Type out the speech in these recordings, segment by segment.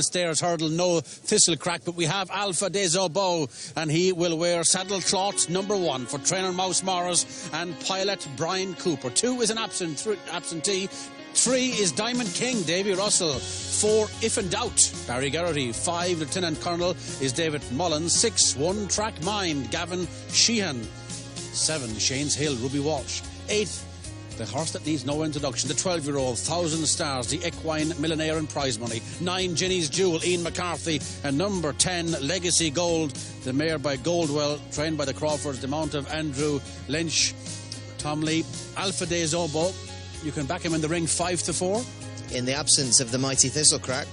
and Stairs hurdle, no thistle crack, but we have Alpha des Obeaux, and he will wear saddle cloth number 1 for trainer Mouse Morris and pilot Brian Cooper. 2 is an absentee. 3 is Diamond King, Davy Russell. 4, If in Doubt, Barry Garrity. 5, Lieutenant Colonel is David Mullins. 6, One Track Mind, Gavin Sheehan. 7, Shane's Hill, Ruby Walsh. 8, the horse that needs no introduction, the 12-year-old, 1,000 Stars, the equine millionaire and prize money. 9, Ginny's Jewel, Ian McCarthy. And number 10, Legacy Gold, the mare by Goldwell, trained by the Crawfords, the mount of Andrew Lynch. Tom Lee, Alpha des Obeaux. You can back him in the ring 5-4. In the absence of the mighty Thistlecrack,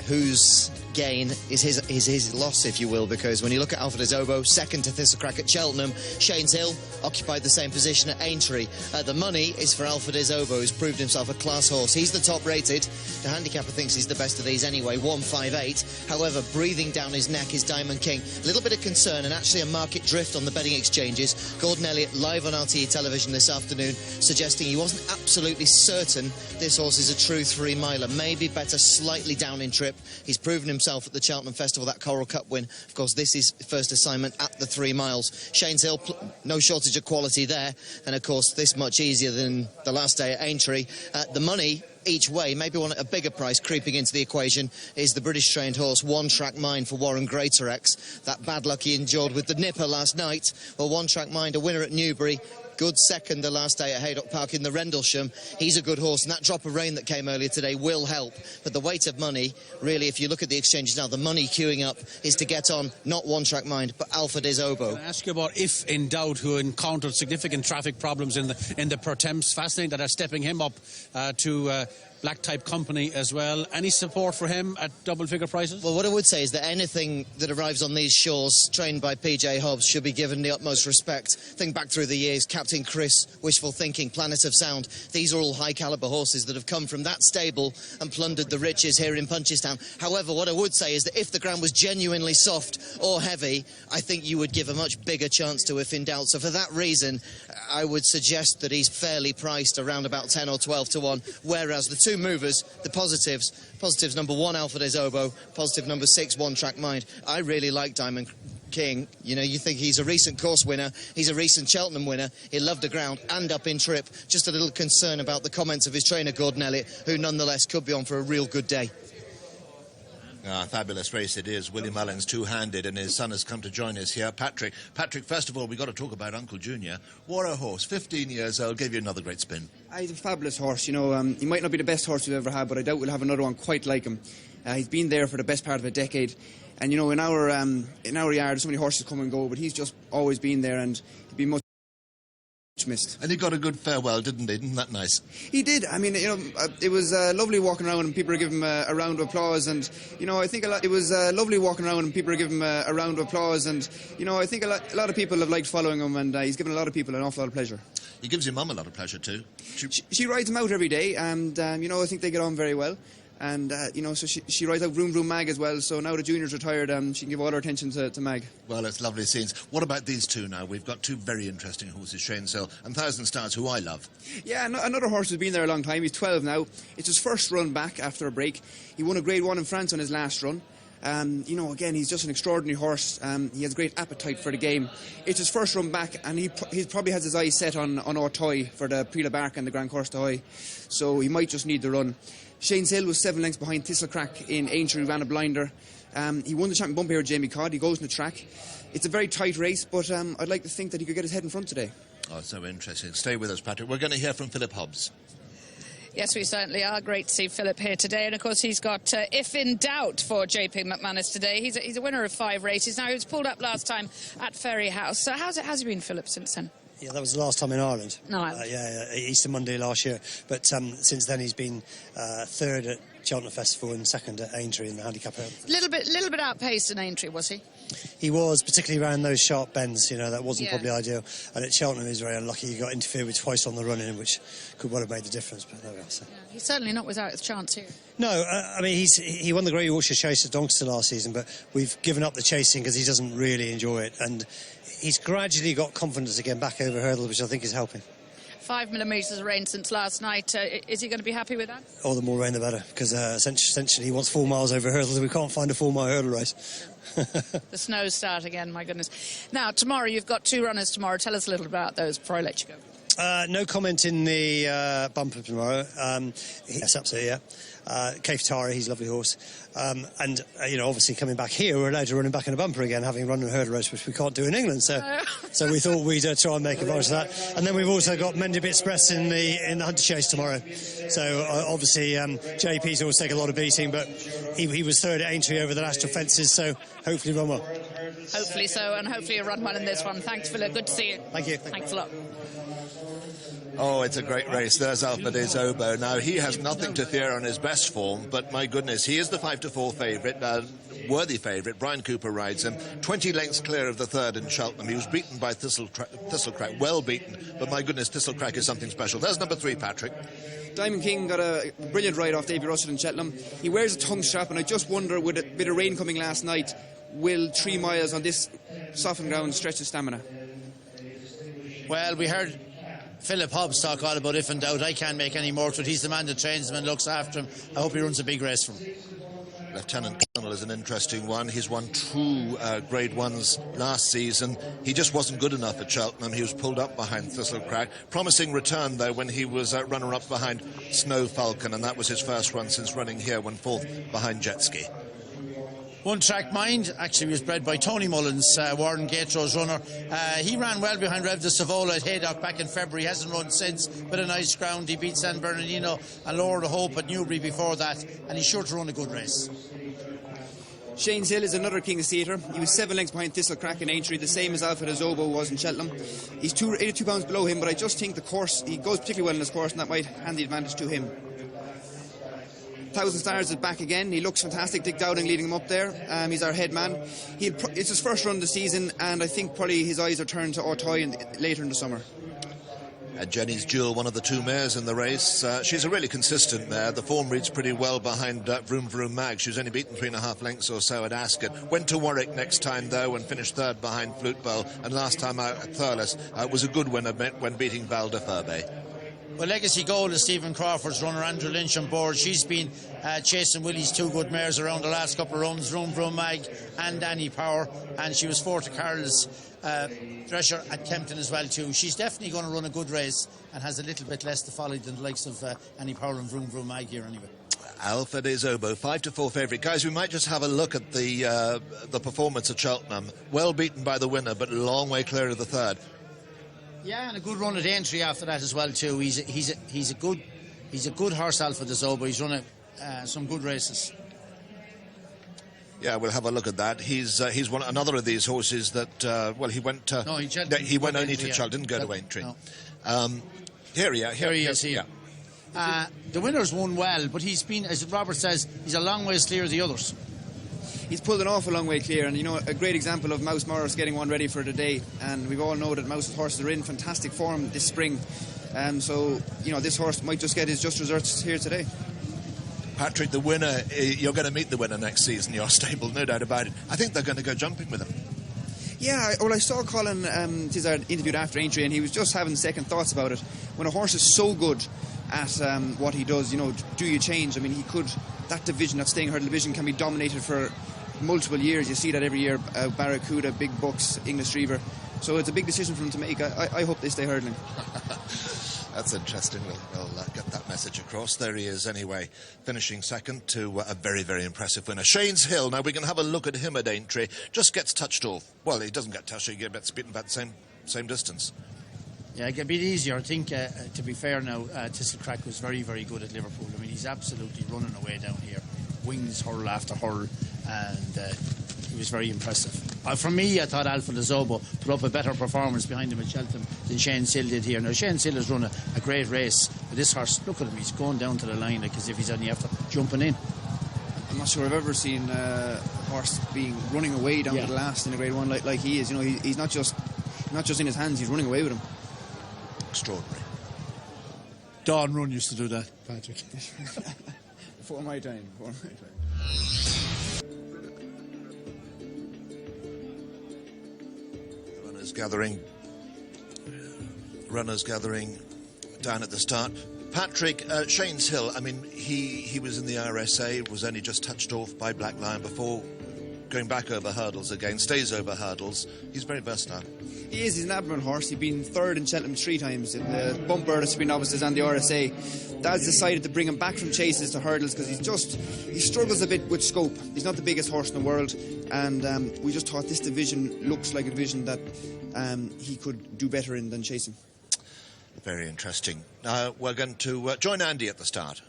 whose gain is his loss, if you will, because when you look at Alpha des Obeaux, second to Thistlecrack at Cheltenham, Shane's Hill occupied the same position at Aintree. The money is for Alpha des Obeaux, who's proved himself a class horse. He's the top rated. The handicapper thinks he's the best of these anyway, 158. However, breathing down his neck is Diamond King. A little bit of concern and actually a market drift on the betting exchanges. Gordon Elliott live on RTE television this afternoon suggesting he wasn't absolutely certain this horse is a true 3-miler. Maybe better slightly down in trip. He's proven himself at the Cheltenham Festival, that Coral Cup win. Of course, this is first assignment at the 3 miles. Shane's Hill, no shortage of quality there. And, of course, this much easier than the last day at Aintree. The money each way, maybe one at a bigger price creeping into the equation, is the British trained horse One Track Mind for Warren Greatorex. That bad luck he endured with the Nipper last night. Well, One Track Mind, a winner at Newbury. Good second the last day at Haydock Park in the Rendlesham. He's a good horse, and that drop of rain that came earlier today will help. But the weight of money, really, if you look at the exchanges now, the money queuing up is to get on not One Track Mind, but Alpha des Obeaux. Can I ask you about If in Doubt, who encountered significant traffic problems in the Pro Temps? Fascinating that are stepping him up to black type company as well. Any support for him at double figure prices? Well, what I would say is that anything that arrives on these shores trained by PJ Hobbs should be given the utmost respect. Think back through the years, Captain Chris, Wishful Thinking, Planet of Sound. These are all high caliber horses that have come from that stable and plundered the riches here in Punchestown. However, what I would say is that if the ground was genuinely soft or heavy, I think you would give a much bigger chance to If in Doubt. So for that reason, I would suggest that he's fairly priced around about 10 or 12 to 1, whereas the two movers, the positives number 1, Alpha des Obeaux, positive number 6, One Track Mind. I really like Diamond King. You know, you think he's a recent course winner, he's a recent Cheltenham winner, he loved the ground and up in trip. Just a little concern about the comments of his trainer, Gordon Elliott, who nonetheless could be on for a real good day. Fabulous race it is. Willie Mullins two-handed, and his son has come to join us here. Patrick, first of all, we've got to talk about Uncle Junior. What a horse, 15 years old, gave you another great spin. He's a fabulous horse, you know. He might not be the best horse we've ever had, but I doubt we'll have another one quite like him. He's been there for the best part of a decade. And, you know, in our yard, so many horses come and go, but he's just always been there, and he'd be much missed. And he got a good farewell, didn't he? Isn't that nice? He did. I mean, you know, it was lovely walking around and people were giving him a round of applause. And, you know, I think it was lovely walking around and people were giving him a round of applause. And, you know, I think a lot of people have liked following him, and he's given a lot of people an awful lot of pleasure. He gives your mum a lot of pleasure too. She rides him out every day, and, you know, I think they get on very well. And, you know, so she rides out Vroom Vroom Mag as well, so now the junior's retired, she can give all her attention to Mag. Well, it's lovely scenes. What about these two now? We've got two very interesting horses, Shane's Hill and 1,000 Stars, who I love. Yeah, another horse who's been there a long time. He's 12 now. It's his first run back after a break. He won a Grade 1 in France on his last run. You know, again, he's just an extraordinary horse. He has great appetite for the game. It's his first run back, and he probably has his eyes set on Ortoy for the Prix Le Barque and the Grand Course d'Oy. So he might just need the run. Shane's Hill was 7 lengths behind Thistlecrack in Aintree, ran a blinder. He won the champion bump here with Jamie Codd. He goes in the track. It's a very tight race, but I'd like to think that he could get his head in front today. Oh, so interesting. Stay with us, Patrick. We're going to hear from Philip Hobbs. Yes, we certainly are. Great to see Philip here today. And, of course, he's got If in Doubt for JP McManus today. He's a winner of 5 races. Now, he was pulled up last time at Ferry House. So how's he been, Philip, since then? Yeah, that was the last time in Ireland. No, Easter Monday last year. But since then he's been third at Cheltenham Festival and second at Aintree in the handicap. Little bit outpaced in Aintree, was he? He was, particularly around those sharp bends. You know, that wasn't probably ideal. And at Cheltenham he was very unlucky. He got interfered with twice on the run-in, which could well have made the difference. But there we are. So. Yeah, he's certainly not without his chance here. No, I mean, he won the Great Yorkshire Chase at Doncaster last season, but we've given up the chasing because he doesn't really enjoy it. And he's gradually got confidence again back over hurdles, which I think is helping. 5 millimetres of rain since last night. Is he going to be happy with that? All the more rain the better, because essentially he wants 4 miles over hurdles and we can't find a 4-mile hurdle race. The snow's start again, my goodness. Now, tomorrow, you've got 2 runners tomorrow. Tell us a little about those before I let you go. No comment in the bumper tomorrow. Yes, absolutely, yeah. Kaftari, he's a lovely horse. And, obviously coming back here, we're allowed to run him back in a bumper again, having run a hurdle race, which we can't do in England. So we thought we'd try and make advantage of that. And then we've also got Mendip Express in the Hunter Chase tomorrow. So, obviously, JP's always taken a lot of beating, but he was third at Aintree over the national fences, so hopefully run well. Hopefully so, and hopefully you'll run well in this one. Thanks, Philip. Good to see you. Thank you. Thanks a lot. Oh, it's a great race. There's Alpha de Zobo. Now, he has nothing to fear on his best form, but my goodness, he is the 5-4 favourite, worthy favourite. Brian Cooper rides him. 20 lengths clear of the third in Cheltenham. He was beaten by Thistlecrack, well beaten, but my goodness, Thistlecrack is something special. There's number 3, Patrick. Diamond King got a brilliant ride off Davy Russell in Cheltenham. He wears a tongue strap, and I just wonder, with a bit of rain coming last night, will 3 miles on this softened ground stretch his stamina? Well, we heard Philip Hobbs talk all about if in doubt. I can't make any more to it. He's the man that trains him and looks after him. I hope he runs a big race for him. Lieutenant Colonel is an interesting one. He's won 2 Grade 1s last season. He just wasn't good enough at Cheltenham. He was pulled up behind Thistlecrack. Promising return, though, when he was runner-up behind Snow Falcon, and that was his first run since running here, when 4th behind Jetski. One Track Mind actually was bred by Tony Mullins, Warren Gatro's runner. He ran well behind Rev de Savola at Haydock back in February. He hasn't run since, but a nice ground. He beat San Bernardino and Lord of Hope at Newbury before that, and he's sure to run a good race. Shane's Hill is another King's Theatre. He was 7 lengths behind Thistlecrack in Aintree, the same as Alpha de Zobo was in Cheltenham. He's 82 pounds below him, but I just think the course, he goes particularly well in his course, and that might hand the advantage to him. 1,000 Stars is back again. He looks fantastic. Dick Dowding leading him up there. He's our head man. It's his first run of the season, and I think probably his eyes are turned to Auteuil later in the summer. Jenny's Jewel, one of the 2 mares in the race. She's a really consistent mare. The form reads pretty well behind Vroom Vroom Mag. She was only beaten 3.5 lengths or so at Ascot. Went to Warwick next time, though, and finished 3rd behind Flute Bell. And last time out at Thurles was a good winner when beating Val de Furbe. Well, Legacy Gold is Stephen Crawford's runner. Andrew Lynch on board. She's been chasing Willie's 2 good mares around the last couple of runs, Vroom Vroom Mag and Annie Power, and she was 4th to Carl's Thresher at Kempton as well too. She's definitely going to run a good race and has a little bit less to follow than the likes of Annie Power and Vroom Vroom Mag here anyway. Alpha de Zobo, 5-4 favourite. Guys, we might just have a look at the performance at Cheltenham. Well beaten by the winner, but a long way clear of the third. Yeah, and a good run at Aintree after that as well too. He's a good horse, Alpha de Zobo. He's run some good races. Yeah, we'll have a look at that. He's another of these horses that he went. No, he went only to Cheltenham, didn't go to Aintree. No. Here he is. Yeah. The winner's won well, but he's been, as Robert says, he's a long ways clear of the others. He's pulled an awful long way clear, and a great example of Mouse Morris getting one ready for today. And we all know that Mouse's horses are in fantastic form this spring, so this horse might just get his just desserts here today. Patrick, the winner, you're going to meet the winner next season, your stable, no doubt about it. I think they're going to go jumping with him. Yeah, I saw Colin Tizard interviewed after Aintree, and he was just having second thoughts about it. When a horse is so good at what he does, do you change? I mean, that division, that staying hurdle division, can be dominated for multiple years. You see that every year, Barracuda, Big Bucks, English Reaver. So it's a big decision for them to make. I hope they stay hurdling. That's interesting. We'll get that message across. There he is anyway, finishing second to a very, very impressive winner. Shane's Hill, now we can have a look at him at Aintree. Just gets touched off. Well, he doesn't get touched, he gets beaten about the same distance. Yeah, it a bit easier. I think, to be fair now, Thistlecrack was very, very good at Liverpool. I mean, he's absolutely running away down here. Wings, hurl after hurl, and he was very impressive. For me, I thought Alpha de Zobo put up a better performance behind him at Cheltenham than Shane Sill did here. Now, Shane Sill has run a great race, but this horse, look at him, he's going down to the line like as if he's only after jumping in. I'm not sure I've ever seen a horse running away down to the last in a Grade 1 like he is. He's not just in his hands, he's running away with him. Extraordinary. Don Run used to do that, Patrick. Before my time. Runners gathering down at the start. Patrick, Shane's Hill, I mean, he was in the RSA, was only just touched off by Black Lion before going back over hurdles again, stays over hurdles. He's very versatile. He is. He's an admirable horse. He's been third in Cheltenham 3 times. In the bumper that's been novices on the RSA. Dad's decided to bring him back from chases to hurdles because he struggles a bit with scope. He's not the biggest horse in the world, and we just thought this division looks like a division that he could do better in than chasing. Very interesting. We're going to join Andy at the start.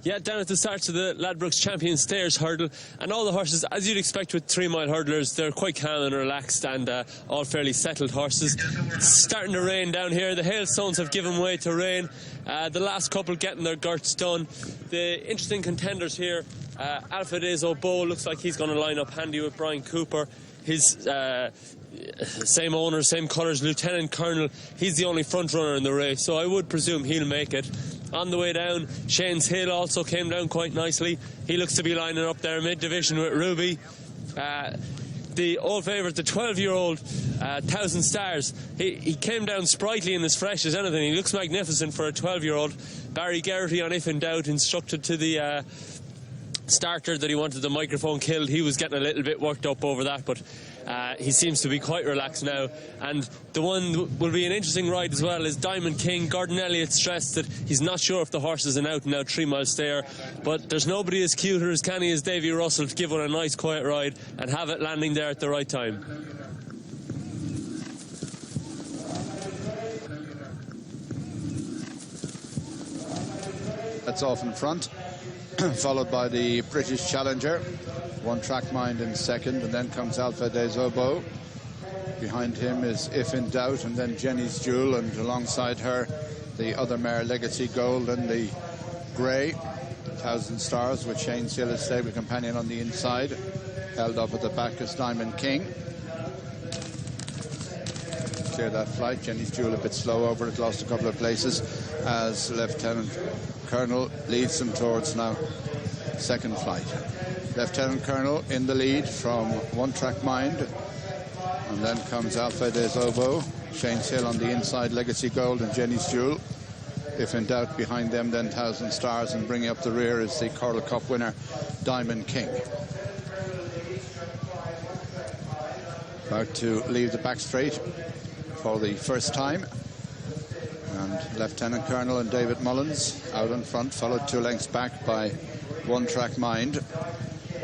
Yeah, down at the start of the Ladbrokes Champion Stairs hurdle, and all the horses, as you'd expect with 3 mile hurdlers, they're quite calm and relaxed and all fairly settled horses. It's starting to rain down here. The hailstones have given way to rain. The last couple getting their girths done. The interesting contenders here, Alpha Des Obeaux looks like he's going to line up handy with Brian Cooper. His same owner, same colours, Lieutenant Colonel. He's the only front runner in the race, so I would presume he'll make it. On the way down, Shane's Hill also came down quite nicely. He looks to be lining up there mid-division with Ruby. The old favourite, the 12-year-old 1,000 Stars, he came down sprightly and as fresh as anything. He looks magnificent for a 12-year-old. Barry Geraghty, on If in Doubt, instructed to the starter that he wanted the microphone killed. He was getting a little bit worked up over that, but he seems to be quite relaxed now. And the one that will be an interesting ride as well is Diamond King. Gordon Elliott stressed that he's not sure if the horse is an out-and-out 3 mile stayer, but there's nobody as cute or as canny as Davy Russell to give one a nice quiet ride and have it landing there at the right time. That's off in front, followed by the British Challenger, One Track Mind in second, and then comes Alpha Des Obeaux. Behind him is If in Doubt, and then Jenny's Jewel, and alongside her the other mare Legacy Gold and the grey 1,000 Stars with Shane Hill as stable companion on the inside. Held up at the back is Diamond King. Clear that flight. Jenny's Jewel a bit slow over it, lost a couple of places as Lieutenant Colonel leads them towards now second flight. Lieutenant Colonel in the lead from One Track Mind, and then comes Alpha Des Obeaux, Shane's Hill on the inside, Legacy Gold and Jenny's Jewel. If in doubt, behind them then 1,000 Stars, and bringing up the rear is the Coral Cup winner Diamond King. About to leave the back straight for the first time, and Lieutenant Colonel and David Mullins out in front, followed 2 lengths back by One Track Mind,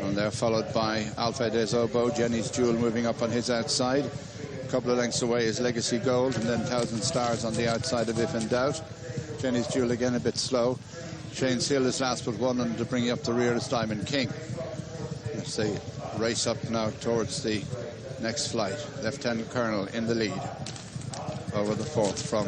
and they're followed by Alpha Des Obeaux. Jenny's Jewel moving up on his outside. A couple of lengths away is Legacy Gold, and then 1,000 Stars on the outside of If in Doubt. Jenny's Jewel again a bit slow. Shane's Hill is last but one, and to bring up the rear is Diamond King. Let's see, race up now towards the next flight. Lieutenant Colonel in the lead over the fourth. From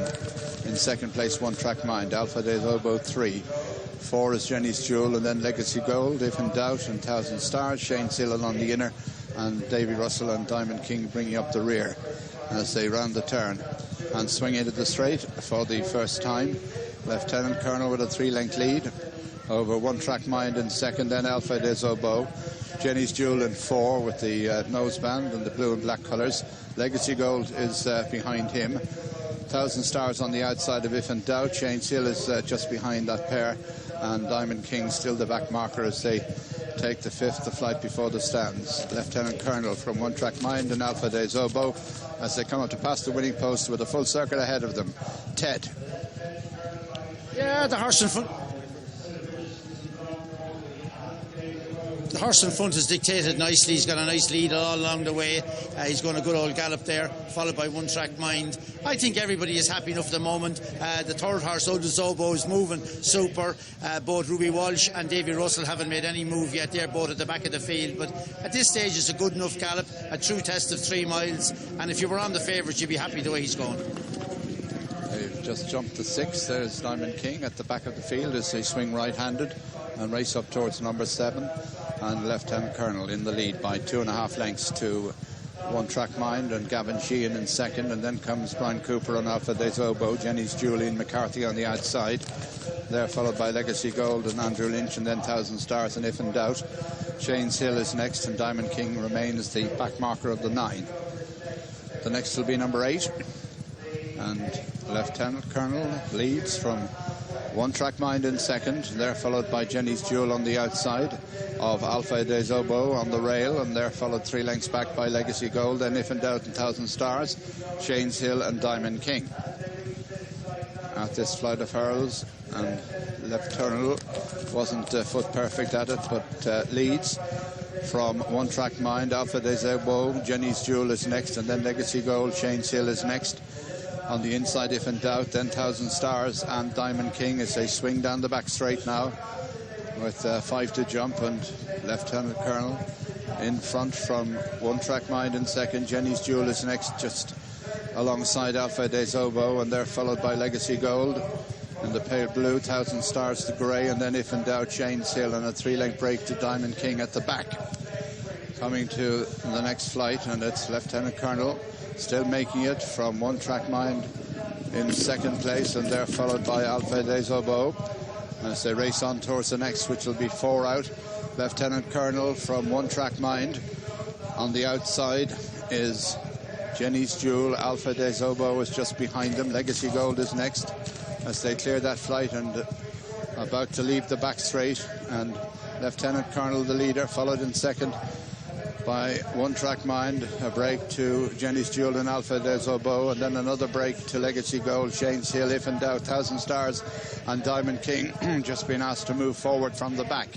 in second place, One Track Mind, Alpha Des Obeaux 3. 4 is Jenny's Jewel, and then Legacy Gold, If in Doubt, and 1,000 Stars. Shane's Hill along the inner, and Davy Russell and Diamond King bringing up the rear as they round the turn and swing into the straight for the first time. Lieutenant Colonel with a 3-length lead over One Track Mind in second, then Alpha Des Obeaux. Jenny's Jewel in 4 with the noseband and the blue and black colours. Legacy Gold is behind him. 1,000 Stars on the outside of If in Doubt. Shane's Hill is just behind that pair, and Diamond King still the back marker as they take the fifth, the flight before the stands. Lieutenant Colonel from One Track Mind and Alpha Des Obeaux as they come up to pass the winning post with a full circle ahead of them. Ted. Yeah, the horse in front. The horse in front is dictated nicely. He's got a nice lead all along the way. He's going a good old gallop there, followed by One Track Mind. I think everybody is happy enough at the moment. The third horse, Des Obeaux, is moving super. Both Ruby Walsh and Davy Russell haven't made any move yet. They're both at the back of the field. But at this stage, it's a good enough gallop, a true test of 3 miles. And if you were on the favourite, you'd be happy the way he's going. They've just jumped to 6. There's Diamond King at the back of the field as they swing right-handed and race up towards number 7. And Lieutenant Colonel in the lead by 2.5 lengths to One Track Mind and Gavin Sheehan in second, and then comes Brian Cooper on Alpha Des Obeaux, Jenny's Julian McCarthy on the outside. They're followed by Legacy Gold and Andrew Lynch, and then 1,000 Stars and If in Doubt. Shane's Hill is next, and Diamond King remains the back marker of the 9. The next will be number 8. And Lieutenant Colonel leads from One Track Mind in second. They're followed by Jenny's Jewel on the outside of Alpha de Zobo on the rail, and they're followed 3 lengths back by Legacy Gold, and If in Doubt and Thousand Stars, Shane's Hill and Diamond King. At this flight of hurls, and Lieutenant Colonel wasn't foot perfect at it, but leads from One Track Mind. Alpha de Zobo, Jenny's Jewel is next, and then Legacy Gold, Shane's Hill is next. On the inside, If in Doubt, then Thousand Stars and Diamond King as they swing down the back straight now with 5 to jump, and Lieutenant Colonel in front from One Track Mind in second. Jenny's Jewel is next, just alongside Alpha de Zobo, and they're followed by Legacy Gold in the pale blue, Thousand Stars the grey, and then If in Doubt, Shane's Hill, and a 3-length break to Diamond King at the back. Coming to the next flight, and it's Lieutenant Colonel still making it from One Track Mind in second place, and they're followed by Alpha de Zobo as they race on towards the next, which will be 4 out. Lieutenant Colonel from One Track Mind. On the outside is Jenny's Jewel. Alpha de Zobo is just behind them. Legacy Gold is next as they clear that flight and about to leave the back straight, and Lieutenant Colonel the leader, followed in second by One Track Mind, a break to Jenny's Jewel and Alpha de Zobo, and then another break to Legacy Gold, Shane's Hill, If in Doubt, Thousand Stars and Diamond King just been asked to move forward from the back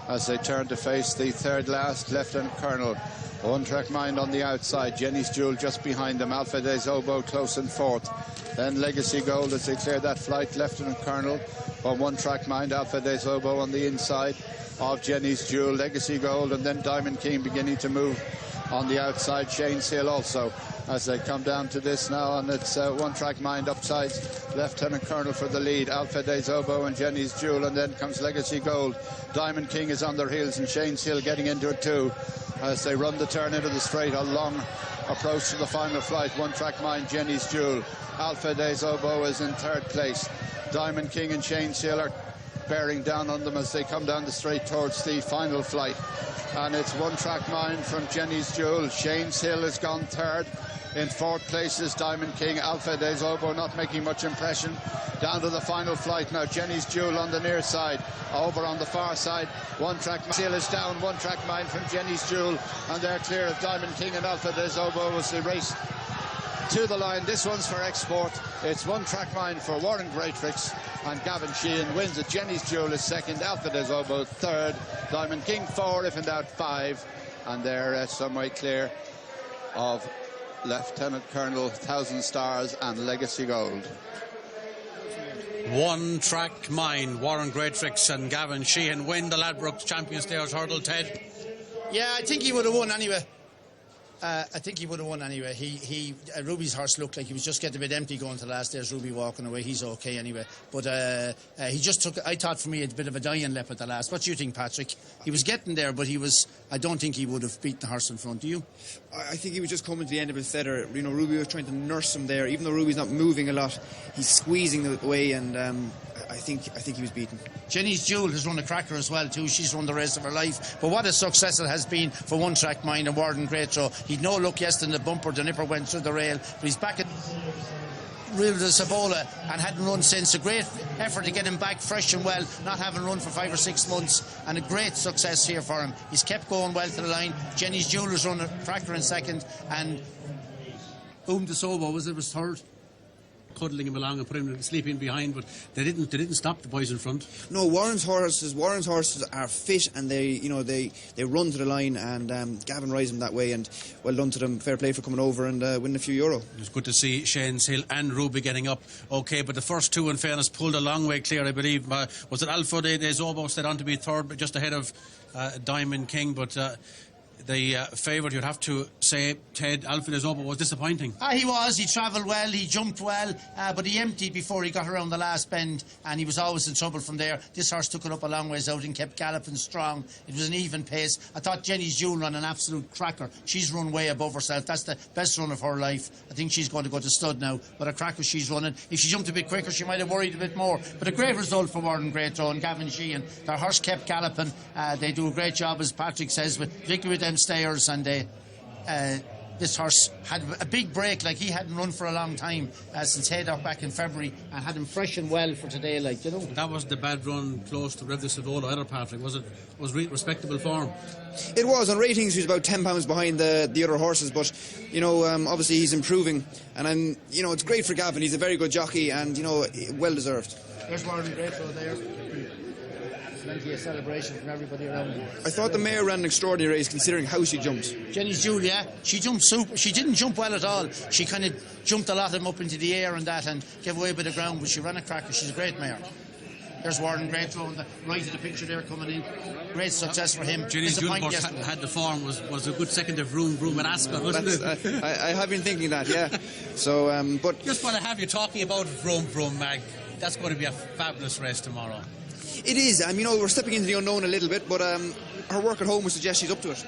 as they turn to face the third last Lieutenant Colonel. One Track Mind on the outside, Jenny's Jewel just behind them, Alpha de Zobo close in fourth, then Legacy Gold as they clear that flight. Lieutenant Colonel on One Track Mind, Alpha de Zobo on the inside of Jenny's Jewel, Legacy Gold, and then Diamond King beginning to move on the outside. Shane's Hill also as they come down to this now, and it's One Track Mind upsides, Lieutenant Colonel for the lead, Alpha de Zobo and Jenny's Jewel, and then comes Legacy Gold. Diamond King is on their heels, and Shane's Hill getting into it too as they run the turn into the straight. A long approach to the final flight. One Track Mind, Jenny's Jewel, Alpha de Zobo is in third place. Diamond King and Shane's Hill are bearing down on them as they come down the straight towards the final flight, and it's One Track Mind from Jenny's Jewel. Shane's Hill has gone third. In fourth place is Diamond King. Alpha de Zobo not making much impression. Down to the final flight now. Jenny's Jewel on the near side. Over on the far side, One Track Mind. Hill is down. One Track Mind from Jenny's Jewel, and they're clear of Diamond King and Alpha de Zobo as they race to the line. This one's for export. It's One Track Mind for Warren Greatrix, and Gavin Sheehan wins it. Jenny's Jewel is second, Alpha de Zobo third, Diamond King 4, If in Doubt 5, and they're some way clear of Lieutenant Colonel, Thousand Stars and Legacy Gold. One Track Mind, Warren Greatrix and Gavin Sheehan win the Ladbrokes Champion Stairs Hurdle. Ted? Yeah, I think he would have won anyway. Ruby's horse looked like he was just getting a bit empty going to the last days. Ruby walking away, he's okay anyway. But he just took, I thought for me, a bit of a dying lip at the last. What do you think, Patrick? He was getting there, but I don't think he would have beaten the horse in front. Do you? I think he was just coming to the end of his feather. You know, Ruby was trying to nurse him there. Even though Ruby's not moving a lot, he's squeezing the way, and I think he was beaten. Jenny's Jewel has run a cracker as well too. She's run the race of her life. But what a success it has been for One Track Mind and Warden Greatraw. He'd no luck yesterday in the bumper. The nipper went through the rail, but he's back at Real de Sabola and hadn't run since. A great effort to get him back fresh and well, not having run for 5 or 6 months, and a great success here for him. He's kept going well to the line. Jenny's Jewel has run a cracker in second, and de Sobo was third, cuddling him along and put him sleeping behind, but they didn't stop the boys in front. No, Warren's horses are fit, and they run to the line, and Gavin rides them that way, and well done to them. Fair play for coming over and winning a few euro. It was good to see Shane's Hill and Ruby getting up okay, but the first two, in fairness, pulled a long way clear, I believe. Was it Alpha de Zobo stayed on to be third, but just ahead of Diamond King, but the favourite, you'd have to say, Ted, Alfred Zobo, was disappointing. He was. He travelled well, he jumped well, but he emptied before he got around the last bend, and he was always in trouble from there. This horse took it up a long ways out and kept galloping strong. It was an even pace. I thought Jenny's Jewel ran an absolute cracker. She's run way above herself. That's the best run of her life. I think she's going to go to stud now, but a cracker she's running. If she jumped a bit quicker, she might have worried a bit more. But a great result for Warren Greatraw and Gavin Sheehan. Their horse kept galloping. They do a great job, as Patrick says, particularly with them stayers, and this horse had a big break, like he hadn't run for a long time since Haydock back in February, and had him fresh and well for today, like, you know. That was the bad run close to Rev de Savolo either, Patrick. Was it? Was respectable form? It was. On ratings, he was about 10 pounds behind the other horses, but, you know, obviously he's improving, and you know, it's great for Gavin. He's a very good jockey, and, you know, well deserved. There's Warren Greatrow there. Plenty of celebration from everybody around him. I thought the mare ran an extraordinary race considering how she jumped. Jenny's Julia, she jumped super. She didn't jump well at all. She kind of jumped a lot of them up into the air and that, and gave away a bit of ground, but she ran a cracker. She's a great mare. There's Warren Greatrow on the right of the picture there coming in. Great success for him. Jenny's Julia had the form, was a good second of Room and Ascot, wasn't it? I have been thinking that, yeah. So, but just want to have you talking about Vroom, Mag. That's going to be a fabulous race tomorrow. It is. You know, we're stepping into the unknown a little bit, but her work at home would suggest she's up to it.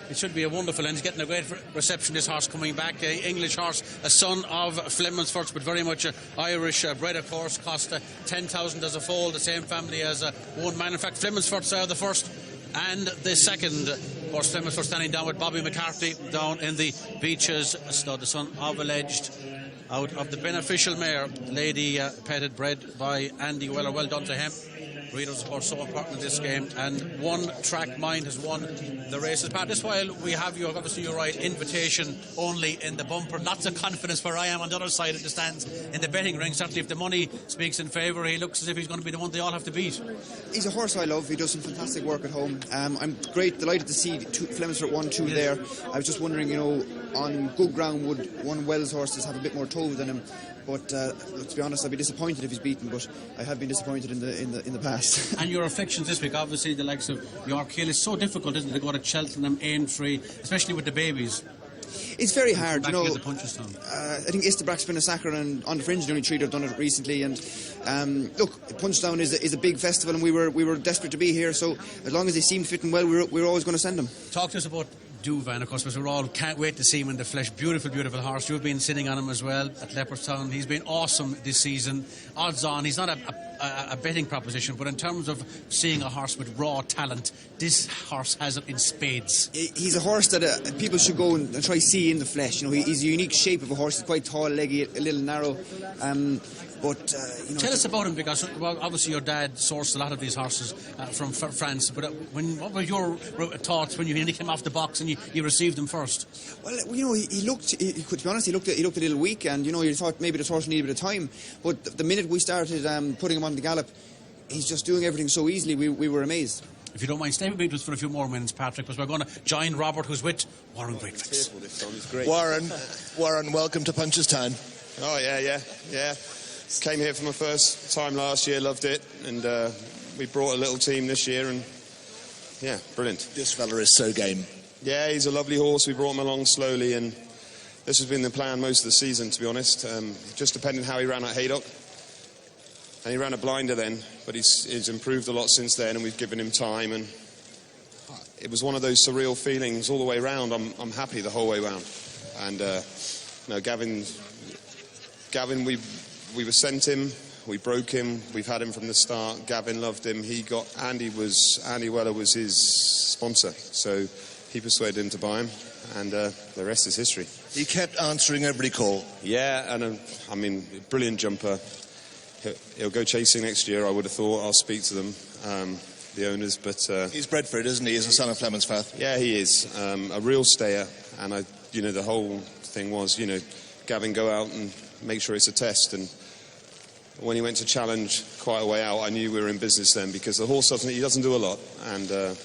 It should be a wonderful, and he's getting a great reception, this horse coming back. English horse, a son of Flemonsford, but very much Irish, bred, of course, cost 10,000 as a foal, the same family as one man. In fact, Flemonsford's the first and the second horse. Flemonsford standing down with Bobby McCarthy down in the Beaches. So the son of alleged out of the beneficial mare, Lady Petted, bred by Andy Weller. Well done to him. Readers, of course, so important in this game, and One Track Mind has won the races. Pat, this while we have you, obviously you're right, invitation only in the bumper. Lots of confidence where I am on the other side of the stands in the betting ring. Certainly if the money speaks in favour, he looks as if he's going to be the one they all have to beat. He's a horse I love. He does some fantastic work at home. I'm delighted to see Flemonsford 1-2 there. I was just wondering, you know, on good ground would one Wells horses have a bit more toe than him? But to be honest, I'd be disappointed if he's beaten. But I have been disappointed in the past. And your afflictions this week, obviously, the likes of York Hill. It's so difficult, isn't it, to go to Cheltenham, Aintree, especially with the babies. It's very hard, you know. Back at the Punchestown. I think Isterbrak's been a sacker, and On the Fringe, the only three that have done it recently. And look, Punchestown is a big festival, and we were desperate to be here. So as long as they seem fitting well, we're always going to send them. Talk to us about Duvan, of course, because we all can't wait to see him in the flesh. Beautiful, beautiful horse. You've been sitting on him as well at Leopardstown. He's been awesome this season. Odds on, he's not a betting proposition, but in terms of seeing a horse with raw talent, this horse has it in spades. He's a horse that people should go and try see in the flesh. You know, he's a unique shape of a horse. He's quite tall, leggy, a little narrow. But you know, tell us about him, because obviously your dad sourced a lot of these horses from France. But what were your thoughts when he came off the box and you received them first? Well, you know, he looked. To be honest, he looked a little weak, and you know, you thought maybe the horse needed a bit of time. But the minute we started putting him on the gallop, he's just doing everything so easily. We were amazed. If you don't mind, stay with us for a few more minutes, Patrick, because we're going to join Robert, who's with Warren Greatfix. Warren, welcome to Punchestown. Oh yeah. Came here for my first time last year, loved it, and we brought a little team this year, and yeah, brilliant. This fella is so game. Yeah, he's a lovely horse. We brought him along slowly, and this has been the plan most of the season, to be honest. Just depending how he ran at Haydock, and he ran a blinder then, but he's improved a lot since then, and we've given him time, and it was one of those surreal feelings all the way round. I'm happy the whole way round, and no, Gavin, we were sent him, we broke him, we've had him from the start. Gavin loved him. Andy Weller was his sponsor, so he persuaded him to buy him, and the rest is history. He kept answering every call. Yeah, and I mean, brilliant jumper. He'll go chasing next year, I would have thought. I'll speak to them, the owners, but he's bred for it, isn't he? He's a son of Flemonsford. Yeah, he is a real stayer, and the whole thing was, Gavin, go out and make sure it's a test. And when he went to challenge quite a way out, I knew we were in business then, because the horse doesn't do a lot, and he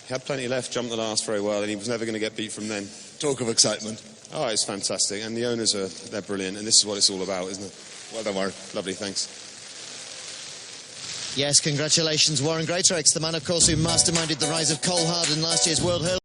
had plenty left, jumped the last very well, and he was never going to get beat from then. Talk of excitement. Oh, it's fantastic, and the owners they're brilliant, and this is what it's all about, isn't it? Well done, Warren. Lovely, thanks. Yes, congratulations, Warren Greatrex, the man, of course, who masterminded the rise of Cole Hard in last year's World Hurling.